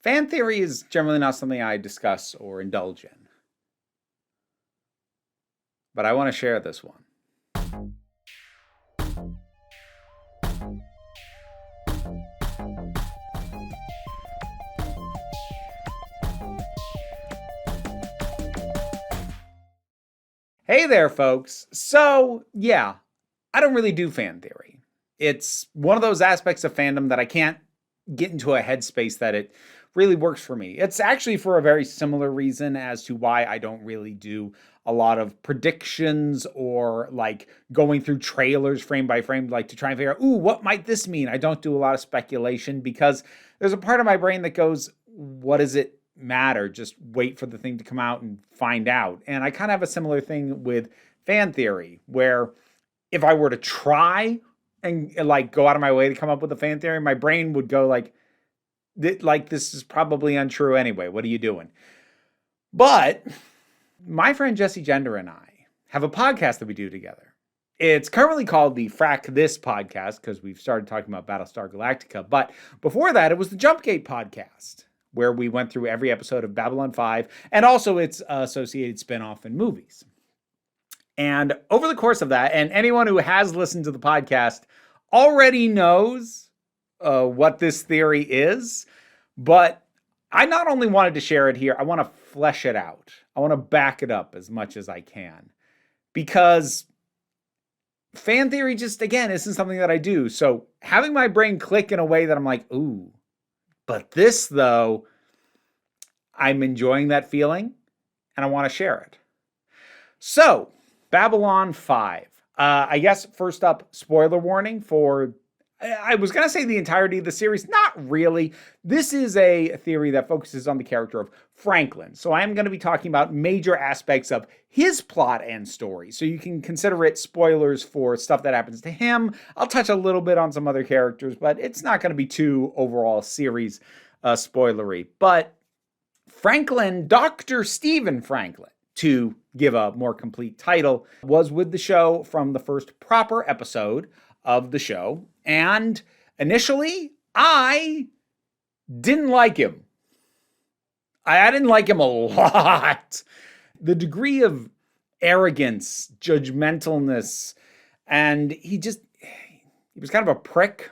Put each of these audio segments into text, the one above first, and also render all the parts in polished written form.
Fan theory is generally not something I discuss or indulge in, but I want to share this one. Hey there, folks. So, yeah, I don't really do fan theory. It's one of those aspects of fandom that I can't get into a headspace that it really works for me. It's actually for a very similar reason as to why I don't really do a lot of predictions or like going through trailers frame by frame, like to try and figure out, ooh, what might this mean? I don't do a lot of speculation because there's a part of my brain that goes, what does it matter? Just wait for the thing to come out and find out. And I kind of have a similar thing with fan theory, where if I were to try and like go out of my way to come up with a fan theory, my brain would go like this is probably untrue anyway. What are you doing? But my friend Jesse Gender and I have a podcast that we do together. It's currently called the Frack This podcast because we've started talking about Battlestar Galactica. But before that, it was the Jumpgate podcast, where we went through every episode of Babylon 5 and also its associated spinoff and movies. And over the course of that, and anyone who has listened to the podcast already knows what this theory is, but I not only wanted to share it here, I want to flesh it out. I want to back it up as much as I can, because fan theory just, again, isn't something that I do. So having my brain click in a way that I'm like, ooh, but this though, I'm enjoying that feeling and I want to share it. So Babylon 5. I guess first up, spoiler warning for, I was going to say the entirety of the series. Not really. This is a theory that focuses on the character of Franklin. So I am going to be talking about major aspects of his plot and story. So you can consider it spoilers for stuff that happens to him. I'll touch a little bit on some other characters, but it's not going to be too overall series spoilery. But Franklin, Dr. Stephen Franklin, to give a more complete title, was with the show from the first proper episode of the show. And initially, I didn't like him. I didn't like him a lot. The degree of arrogance, judgmentalness, and he was kind of a prick,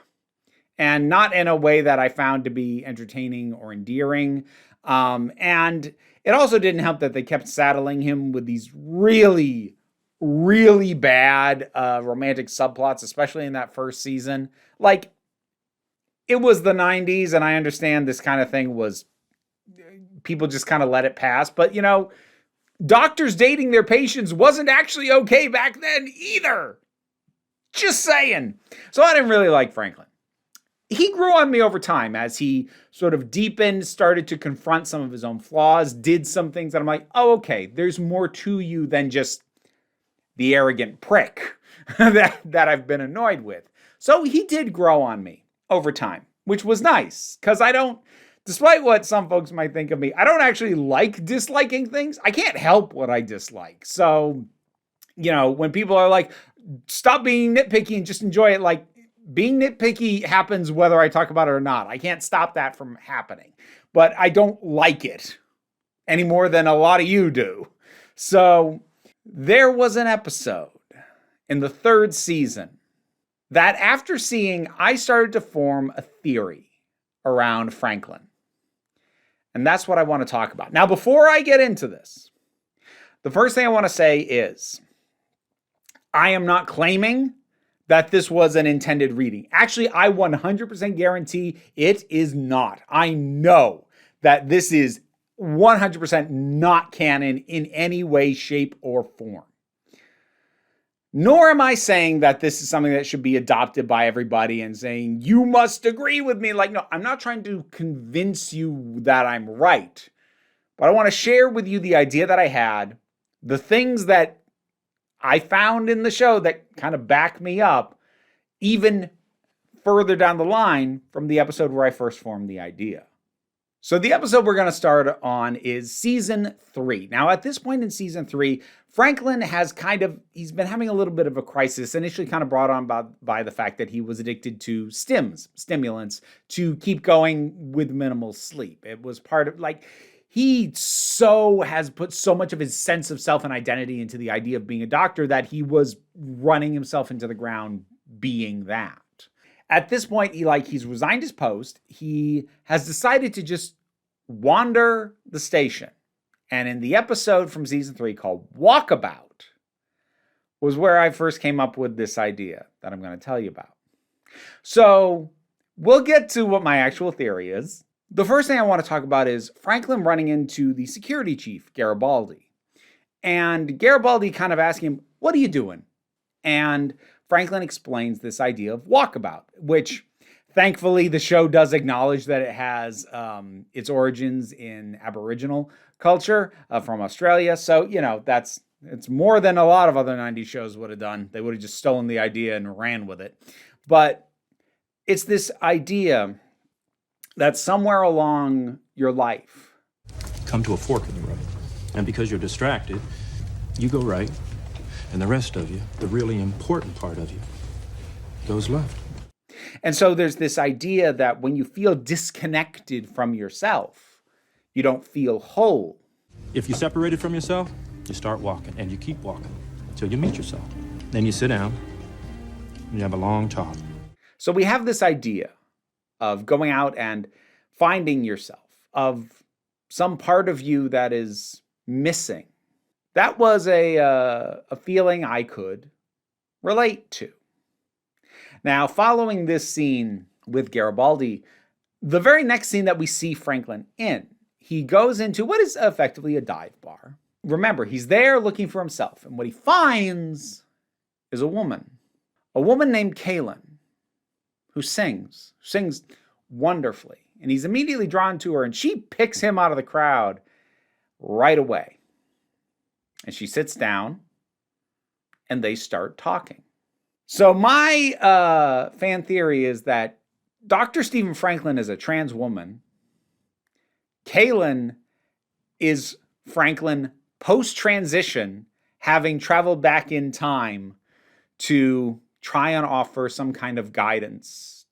and not in a way that I found to be entertaining or endearing. And it also didn't help that they kept saddling him with these really, really bad romantic subplots, especially in that first season. Like, it was the 90s, and I understand this kind of thing was, people just kind of let it pass. But, you know, doctors dating their patients wasn't actually okay back then either. Just saying. So I didn't really like Franklin. He grew on me over time as he sort of deepened, started to confront some of his own flaws, did some things that I'm like, oh, okay, there's more to you than just the arrogant prick that I've been annoyed with. So he did grow on me over time, which was nice, because I don't, despite what some folks might think of me, I don't actually like disliking things. I can't help what I dislike. So, you know, when people are like, stop being nitpicky and just enjoy it, like, being nitpicky happens whether I talk about it or not. I can't stop that from happening. But I don't like it any more than a lot of you do. So there was an episode in the third season that after seeing, I started to form a theory around Franklin. And that's what I want to talk about. Now, before I get into this, the first thing I want to say is I am not claiming that this was an intended reading. Actually, I 100% guarantee it is not. I know that this is 100% not canon in any way, shape, or form. Nor am I saying that this is something that should be adopted by everybody and saying, you must agree with me. Like, no, I'm not trying to convince you that I'm right. But I want to share with you the idea that I had, the things that I found in the show that kind of back me up, even further down the line from the episode where I first formed the idea. So the episode we're going to start on is season 3. Now, at this point in season 3, Franklin has he's been having a little bit of a crisis, initially kind of brought on by the fact that he was addicted to stimulants, to keep going with minimal sleep. It was part of, he has put so much of his sense of self and identity into the idea of being a doctor that he was running himself into the ground being that. At this point, he's resigned his post. He has decided to just wander the station. And in the episode from season 3 called Walkabout was where I first came up with this idea that I'm going to tell you about. So we'll get to what my actual theory is. The first thing I want to talk about is Franklin running into the security chief, Garibaldi. And Garibaldi kind of asking him, "What are you doing?" And Franklin explains this idea of walkabout, which thankfully the show does acknowledge that it has its origins in Aboriginal culture from Australia. So, it's more than a lot of other 90s shows would have done. They would have just stolen the idea and ran with it. But it's this idea that somewhere along your life, come to a fork in the road. And because you're distracted, you go right. And the rest of you, the really important part of you, goes left. And so there's this idea that when you feel disconnected from yourself, you don't feel whole. If you're separated from yourself, you start walking, and you keep walking until you meet yourself. Then you sit down, and you have a long talk. So we have this idea of going out and finding yourself, of some part of you that is missing. That was a feeling I could relate to. Now, following this scene with Garibaldi, the very next scene that we see Franklin in, he goes into what is effectively a dive bar. Remember, he's there looking for himself, and what he finds is a woman named Kaylin, who sings wonderfully. And he's immediately drawn to her, and she picks him out of the crowd right away. And she sits down, and they start talking. So my fan theory is that Dr. Stephen Franklin is a trans woman. Kaylin is Franklin post-transition, having traveled back in time to try and offer some kind of guidance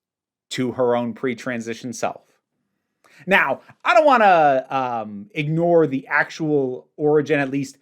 to her own pre-transition self. Now, I don't want to ignore the actual origin, at least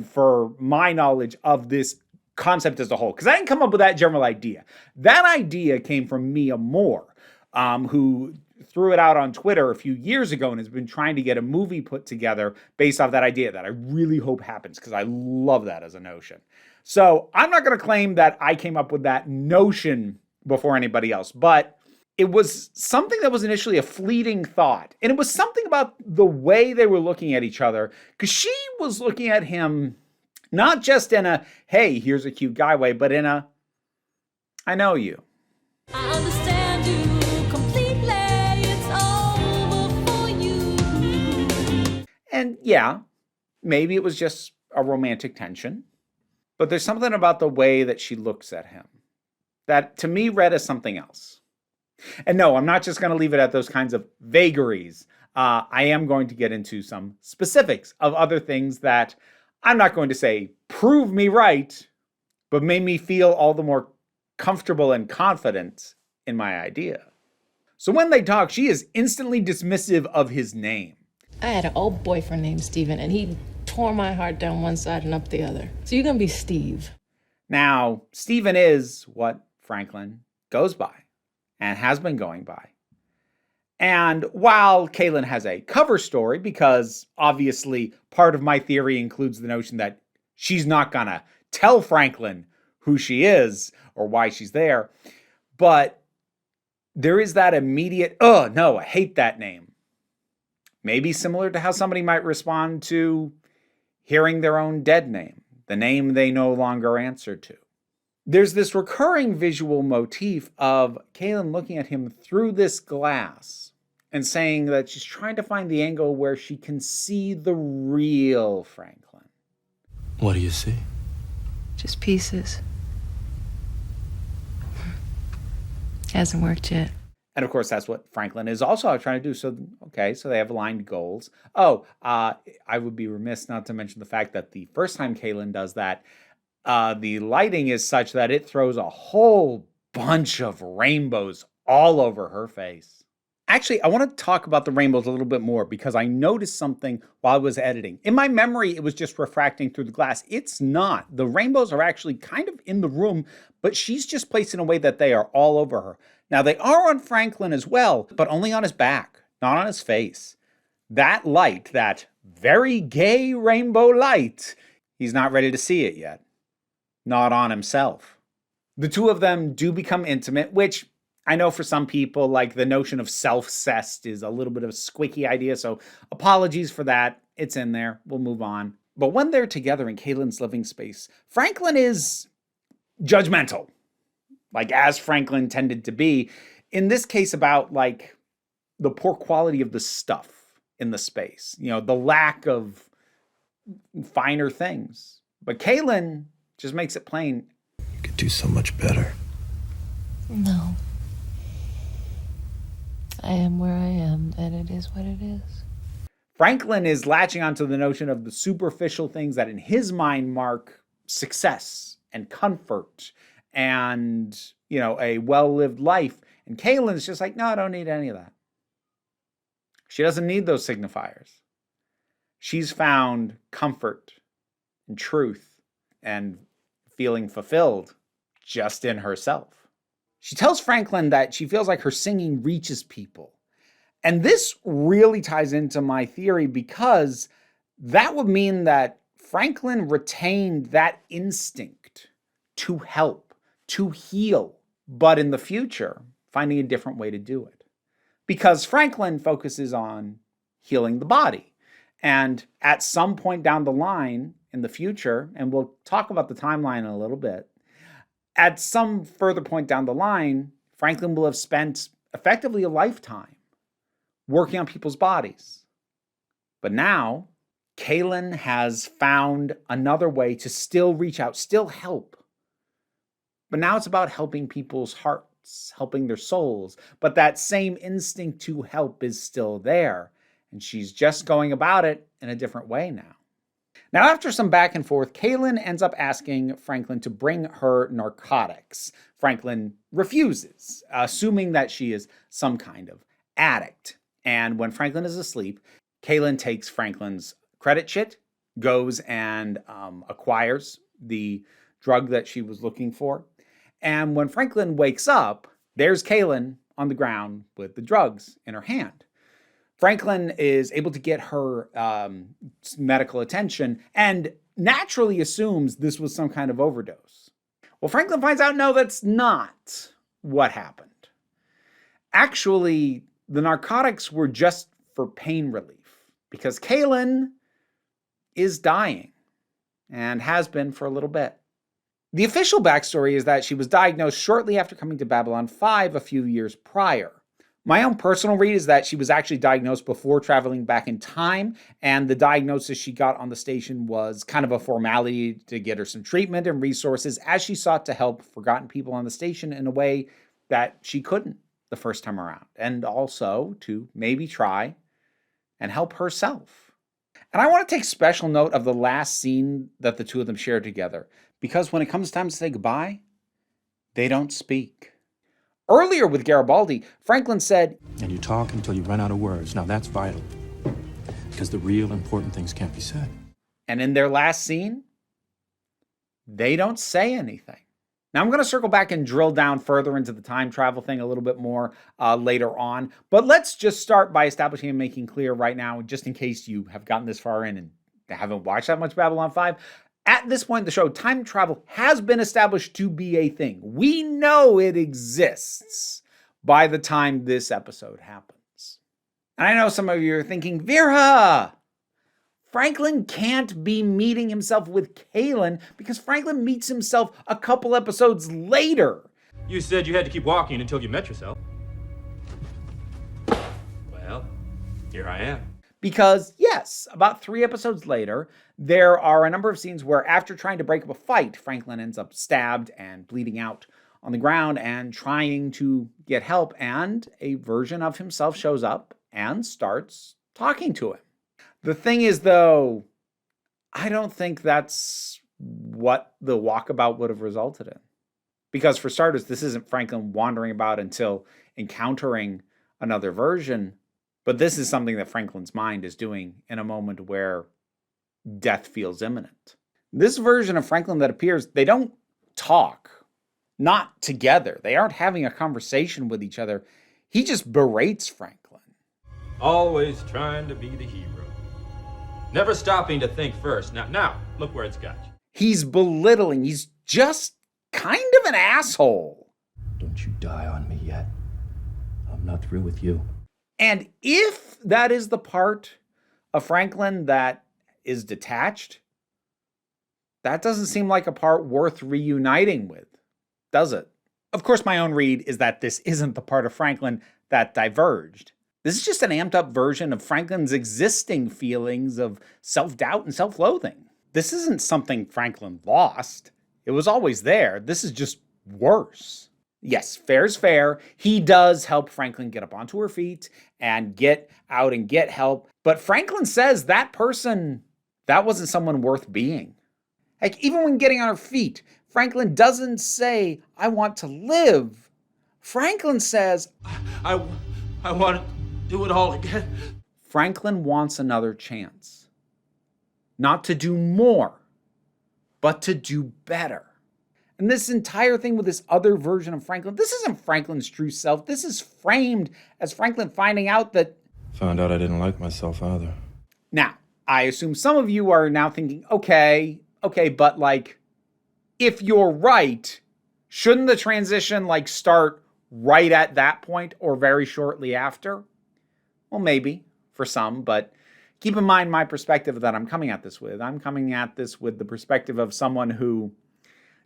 for my knowledge of this concept as a whole, because I didn't come up with that general idea. That idea came from Mia Moore, who threw it out on Twitter a few years ago and has been trying to get a movie put together based off that idea that I really hope happens, because I love that as a notion. So I'm not going to claim that I came up with that notion before anybody else, but it was something that was initially a fleeting thought. And it was something about the way they were looking at each other, because she was looking at him not just in a, hey, here's a cute guy way, but in a, I know you. I understand you completely. It's over for you. And yeah, maybe it was just a romantic tension, but there's something about the way that she looks at him that to me read as something else. And no, I'm not just going to leave it at those kinds of vagaries. I am going to get into some specifics of other things that I'm not going to say prove me right, but made me feel all the more comfortable and confident in my idea. So when they talk, she is instantly dismissive of his name. I had an old boyfriend named Steven, and he tore my heart down one side and up the other. So you're going to be Steve. Now, Steven is what Franklin goes by and has been going by. And while Kaylin has a cover story, because obviously part of my theory includes the notion that she's not going to tell Franklin who she is or why she's there, but there is that immediate, oh, no, I hate that name. Maybe similar to how somebody might respond to hearing their own dead name, the name they no longer answer to. There's this recurring visual motif of Kaylin looking at him through this glass and saying that she's trying to find the angle where she can see the real Franklin. What do you see? Just pieces. Hasn't worked yet. And of course, that's what Franklin is also out trying to do. So, okay, so they have aligned goals. Oh, I would be remiss not to mention the fact that the first time Kaylin does that, the lighting is such that it throws a whole bunch of rainbows all over her face. Actually, I want to talk about the rainbows a little bit more because I noticed something while I was editing. In my memory, it was just refracting through the glass. It's not. The rainbows are actually kind of in the room, but she's just placed in a way that they are all over her. Now, they are on Franklin as well, but only on his back, not on his face. That light, that very gay rainbow light, he's not ready to see it yet. Not on himself. The two of them do become intimate, which I know for some people, like the notion of self-cessed is a little bit of a squeaky idea, so apologies for that. It's in there. We'll move on. But when they're together in Kaylin's living space, Franklin is judgmental, like as Franklin tended to be. In this case, about like the poor quality of the stuff in the space, you know, the lack of finer things. But Kaylin just makes it plain. You could do so much better. No. I am where I am, and it is what it is. Franklin is latching onto the notion of the superficial things that in his mind mark success and comfort and, you know, a well-lived life. And Kaylin's just like, no, I don't need any of that. She doesn't need those signifiers. She's found comfort and truth and feeling fulfilled just in herself. She tells Franklin that she feels like her singing reaches people. And this really ties into my theory because that would mean that Franklin retained that instinct to help, to heal, but in the future, finding a different way to do it. Because Franklin focuses on healing the body. And at some point down the line in the future, and we'll talk about the timeline in a little bit, at some further point down the line, Franklin will have spent effectively a lifetime working on people's bodies. But now, Kaylin has found another way to still reach out, still help. But now it's about helping people's hearts, helping their souls. But that same instinct to help is still there. And she's just going about it in a different way now. Now, after some back and forth, Kaylin ends up asking Franklin to bring her narcotics. Franklin refuses, assuming that she is some kind of addict. And when Franklin is asleep, Kaylin takes Franklin's credit chit, goes and acquires the drug that she was looking for. And when Franklin wakes up, there's Kaylin on the ground with the drugs in her hand. Franklin is able to get her medical attention and naturally assumes this was some kind of overdose. Well, Franklin finds out, no, that's not what happened. Actually, the narcotics were just for pain relief because Kaylin is dying and has been for a little bit. The official backstory is that she was diagnosed shortly after coming to Babylon 5 a few years prior. My own personal read is that she was actually diagnosed before traveling back in time, and the diagnosis she got on the station was kind of a formality to get her some treatment and resources as she sought to help forgotten people on the station in a way that she couldn't the first time around, and also to maybe try and help herself. And I want to take special note of the last scene that the two of them share together, because when it comes time to say goodbye, they don't speak. Earlier with Garibaldi, Franklin said, And you talk until you run out of words. Now that's vital. Because the real important things can't be said. and in their last scene, they don't say anything. Now, I'm going to circle back and drill down further into the time travel thing a little bit more later on. But let's just start by establishing and making clear right now, just in case you have gotten this far in and haven't watched that much Babylon 5. At this point in the show, time travel has been established to be a thing. We know it exists by the time this episode happens. And I know some of you are thinking, Vera, Franklin can't be meeting himself with Kaylin because Franklin meets himself a couple episodes later. You said you had to keep walking until you met yourself. Well, here I am. Because, yes, about 3 episodes later, there are a number of scenes where after trying to break up a fight, Franklin ends up stabbed and bleeding out on the ground and trying to get help, and a version of himself shows up and starts talking to him. The thing is, though, I don't think that's what the Walkabout would have resulted in. Because for starters, this isn't Franklin wandering about until encountering another version, but this is something that Franklin's mind is doing in a moment where death feels imminent. This version of Franklin that appears, they don't talk, not together. They aren't having a conversation with each other. He just berates Franklin. Always trying to be the hero. Never stopping to think first. Now, look where it's got you. He's belittling. He's just kind of an asshole. Don't you die on me yet. I'm not through with you. And if that is the part of Franklin that is detached, that doesn't seem like a part worth reuniting with, does it? Of course, my own read is that this isn't the part of Franklin that diverged. This is just an amped up version of Franklin's existing feelings of self-doubt and self-loathing. This isn't something Franklin lost. It was always there. This is just worse. Yes, fair's fair. He does help Franklin get up onto her feet and get out and get help. But Franklin says that person, that wasn't someone worth being. Like, even when getting on her feet, Franklin doesn't say, I want to live. Franklin says, I want to do it all again. Franklin wants another chance. Not to do more, but to do better. And this entire thing with this other version of Franklin, this isn't Franklin's true self. This is framed as Franklin finding out that... Found out I didn't like myself either. Now, I assume some of you are now thinking, okay, but like, if you're right, shouldn't the transition like start right at that point or very shortly after? Well, maybe for some, but keep in mind my perspective that I'm coming at this with. I'm coming at this with the perspective of someone who,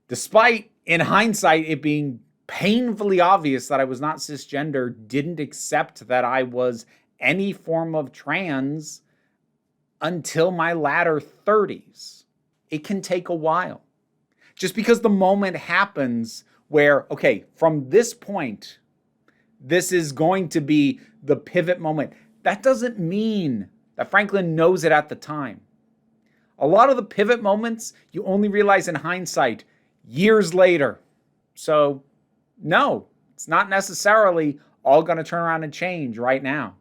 despite, in hindsight, it being painfully obvious that I was not cisgender, didn't accept that I was any form of trans until my latter 30s. It can take a while. Just because the moment happens where, okay, from this point, this is going to be the pivot moment, that doesn't mean that Franklin knows it at the time. A lot of the pivot moments you only realize in hindsight years later. So, no, it's not necessarily all going to turn around and change right now.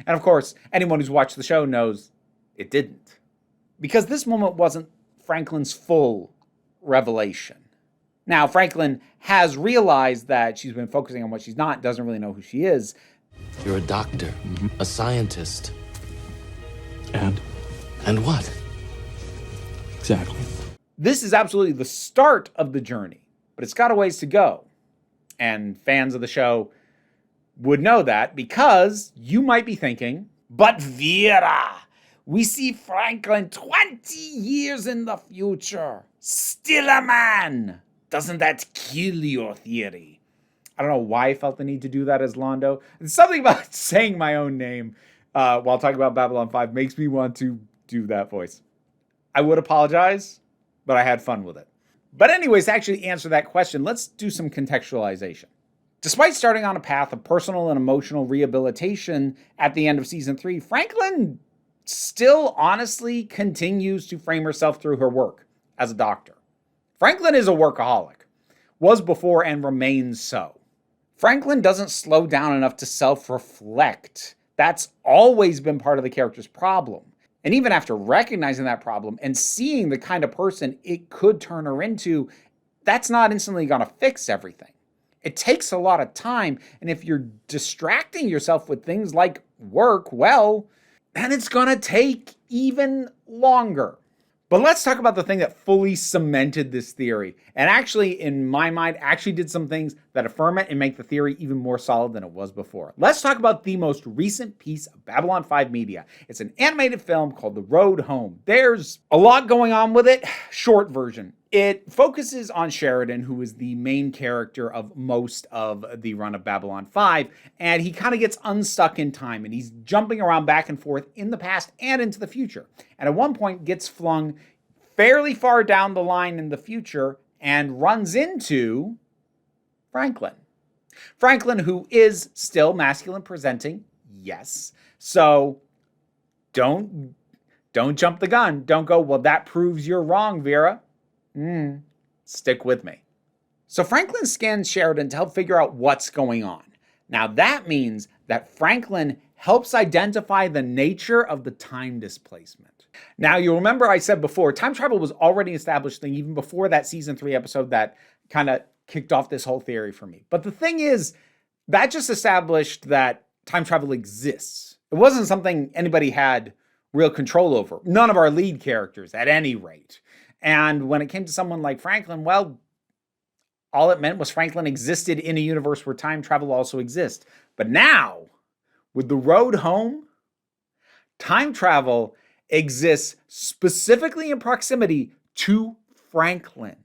And of course, anyone who's watched the show knows it didn't. Because this moment wasn't Franklin's full revelation. Now, Franklin has realized that she's been focusing on what she's not, doesn't really know who she is. You're a doctor, a scientist. And? And what? Exactly. This is absolutely the start of the journey, but it's got a ways to go. And fans of the show would know that because you might be thinking, but Vera, we see Franklin 20 years in the future, still a man. Doesn't that kill your theory? I don't know why I felt the need to do that as Londo. And something about saying my own name while talking about Babylon 5 makes me want to do that voice. I would apologize, but I had fun with it. But anyways, to actually answer that question, let's do some contextualization. Despite starting on a path of personal and emotional rehabilitation at the end of season 3, Franklin still honestly continues to frame herself through her work as a doctor. Franklin is a workaholic, was before and remains so. Franklin doesn't slow down enough to self-reflect. That's always been part of the character's problem. And even after recognizing that problem and seeing the kind of person it could turn her into, that's not instantly going to fix everything. It takes a lot of time, and if you're distracting yourself with things like work, well, then it's going to take even longer. But let's talk about the thing that fully cemented this theory, and actually, in my mind, actually did some things that affirm it and make the theory even more solid than it was before. Let's talk about the most recent piece of Babylon 5 media. It's an animated film called The Road Home. There's a lot going on with it. Short version. It focuses on Sheridan, who is the main character of most of the run of Babylon 5, and he kind of gets unstuck in time, and he's jumping around back and forth in the past and into the future. And at one point gets flung fairly far down the line in the future and runs into Franklin. Franklin, who is still masculine presenting, yes. So don't jump the gun. Don't go, well, that proves you're wrong, Vera. Stick with me. So Franklin scans Sheridan to help figure out what's going on. Now that means that Franklin helps identify the nature of the time displacement. Now you'll remember I said before, time travel was already established even before that season 3 episode that kind of kicked off this whole theory for me. But the thing is, that just established that time travel exists. It wasn't something anybody had real control over. None of our lead characters, at any rate. And when it came to someone like Franklin, well, all it meant was Franklin existed in a universe where time travel also exists. But now, with the road home, time travel exists specifically in proximity to Franklin.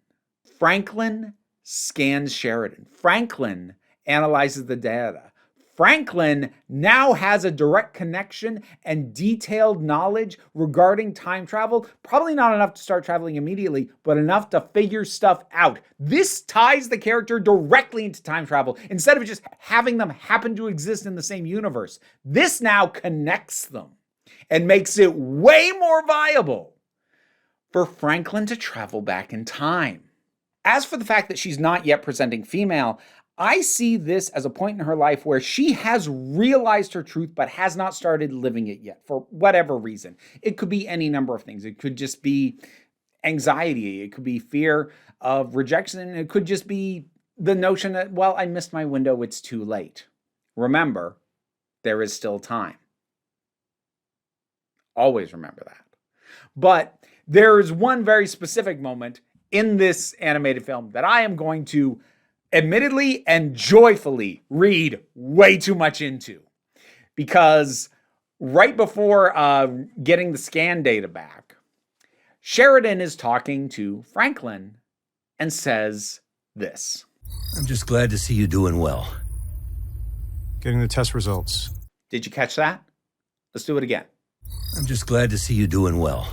Franklin scans Sheridan. Franklin analyzes the data. Franklin now has a direct connection and detailed knowledge regarding time travel. Probably not enough to start traveling immediately, but enough to figure stuff out. This ties the character directly into time travel instead of just having them happen to exist in the same universe. This now connects them and makes it way more viable for Franklin to travel back in time. As for the fact that she's not yet presenting female, I see this as a point in her life where she has realized her truth but has not started living it yet for whatever reason. It could be any number of things. It could just be anxiety. It could be fear of rejection. It could just be the notion that, well, I missed my window. It's too late. Remember, there is still time. Always remember that. But there is one very specific moment in this animated film that I am going to admittedly and joyfully read way too much into. Because right before getting the scan data back, Sheridan is talking to Franklin and says this. I'm just glad to see you doing well. Getting the test results. Did you catch that? Let's do it again. I'm just glad to see you doing well.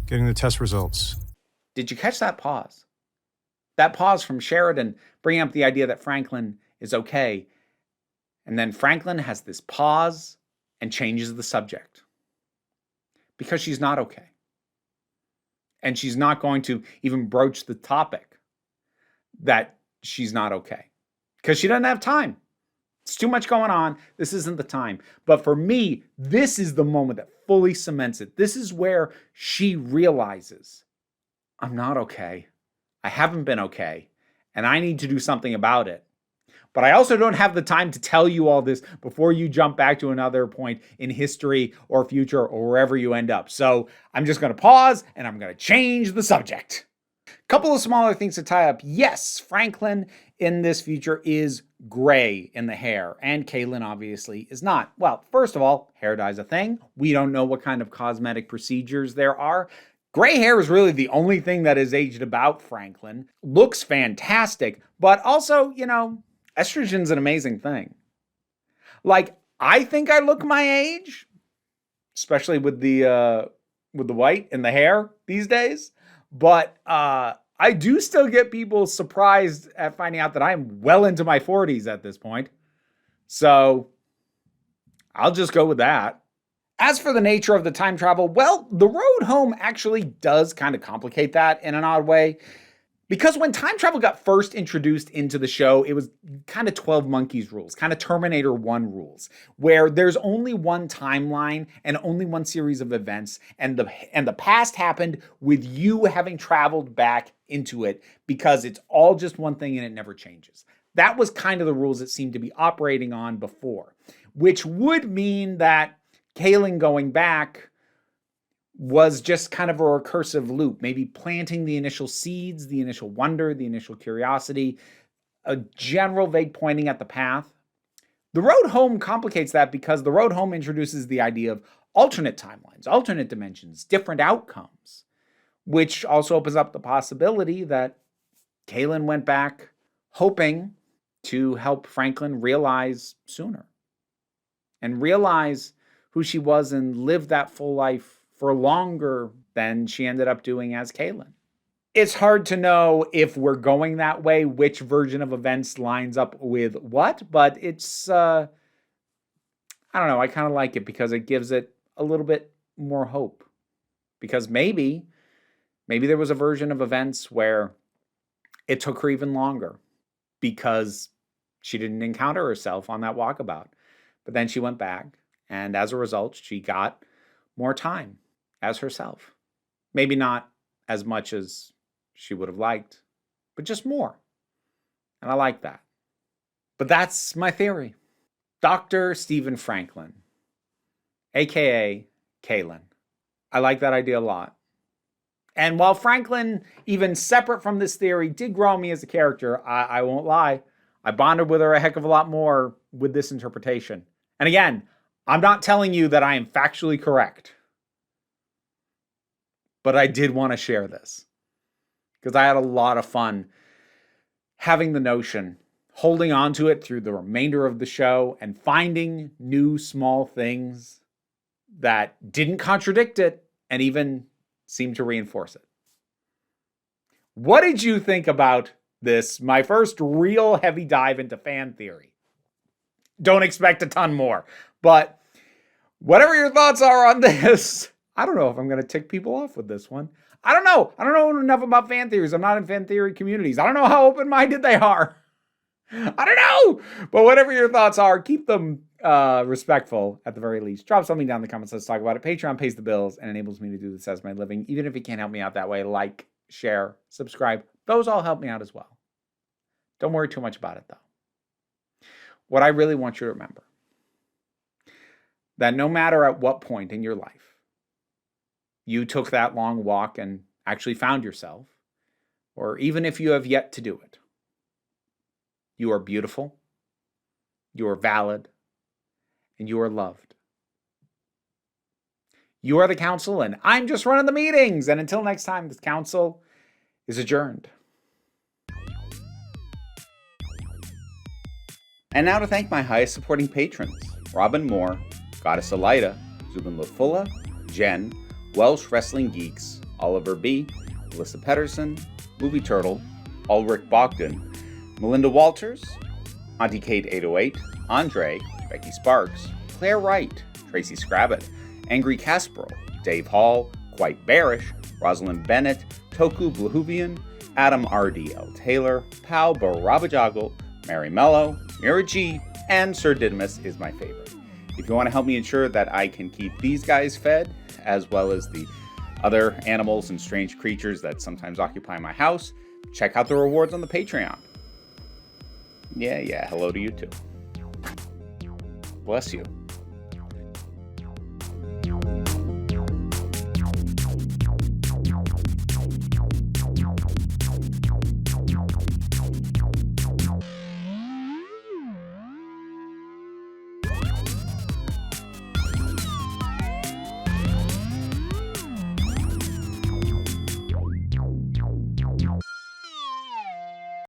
Getting the test results. Did you catch that pause? That pause from Sheridan bringing up the idea that Franklin is okay. And then Franklin has this pause and changes the subject. Because she's not okay. And she's not going to even broach the topic that she's not okay. Because she doesn't have time. It's too much going on. This isn't the time. But for me, this is the moment that fully cements it. This is where she realizes, I'm not okay. I haven't been okay. And I need to do something about it. But I also don't have the time to tell you all this before you jump back to another point in history or future or wherever you end up. So I'm just going to pause and I'm going to change the subject. Couple of smaller things to tie up. Yes, Franklin in this future is gray in the hair, and Kaylin obviously is not. Well, first of all, hair dye's a thing. We don't know what kind of cosmetic procedures there are. Gray hair is really the only thing that is aged about Franklin. Looks fantastic, but also, estrogen's an amazing thing. Like, I think I look my age, especially with the white in the hair these days. But I do still get people surprised at finding out that I'm well into my 40s at this point. So I'll just go with that. As for the nature of the time travel, well, the road home actually does kind of complicate that in an odd way. Because when time travel got first introduced into the show, it was kind of 12 Monkeys rules, kind of Terminator 1 rules, where there's only one timeline and only one series of events, and the past happened with you having traveled back into it because it's all just one thing and it never changes. That was kind of the rules it seemed to be operating on before, which would mean that Kaylin going back was just kind of a recursive loop, maybe planting the initial seeds, the initial wonder, the initial curiosity, a general vague pointing at the path. The road home complicates that because the road home introduces the idea of alternate timelines, alternate dimensions, different outcomes, which also opens up the possibility that Kaylin went back hoping to help Franklin realize sooner and realize who she was and live that full life for longer than she ended up doing as Kaylin. it's hard to know if we're going that way, which version of events lines up with what, but it's, I don't know, I kind of like it because it gives it a little bit more hope. Because maybe there was a version of events where it took her even longer because she didn't encounter herself on that walkabout. But then she went back, and as a result, she got more time as herself. Maybe not as much as she would have liked, but just more. And I like that. But that's my theory. Dr. Stephen Franklin, aka Kalen. I like that idea a lot. And while Franklin, even separate from this theory, did grow on me as a character, I won't lie, I bonded with her a heck of a lot more with this interpretation. And again, I'm not telling you that I am factually correct, but I did want to share this because I had a lot of fun having the notion, holding on to it through the remainder of the show, and finding new small things that didn't contradict it and even seemed to reinforce it. What did you think about this, my first real heavy dive into fan theory? Don't expect a ton more, but whatever your thoughts are on this, I don't know if I'm going to tick people off with this one. I don't know. I don't know enough about fan theories. I'm not in fan theory communities. I don't know how open-minded they are. I don't know. But whatever your thoughts are, keep them respectful at the very least. Drop something down in the comments. Let's talk about it. Patreon pays the bills and enables me to do this as my living. Even if you can't help me out that way, like, share, subscribe. Those all help me out as well. Don't worry too much about it, though. What I really want you to remember, that no matter at what point in your life you took that long walk and actually found yourself, or even if you have yet to do it, you are beautiful, you are valid, and you are loved. You are the council, and I'm just running the meetings. And until next time, this council is adjourned. And now to thank my highest supporting patrons: Robin Moore, Goddess Elida, Zubin Lafula, Jen, Welsh Wrestling Geeks, Oliver B., Melissa Pedersen, Movie Turtle, Ulrich Bogdan, Melinda Walters, Auntie Kate 808, Andre, Becky Sparks, Claire Wright, Tracy Scrabbit, Angry Kasparov, Dave Hall, Quite Bearish, Rosalind Bennett, Toku Blahuvian, Adam R.D.L. Taylor, Pal Barabajagal, Mary Mello, Mira G, and Sir Didymus is my favorite. If you want to help me ensure that I can keep these guys fed, as well as the other animals and strange creatures that sometimes occupy my house, check out the rewards on the Patreon. Yeah, hello to you too. Bless you.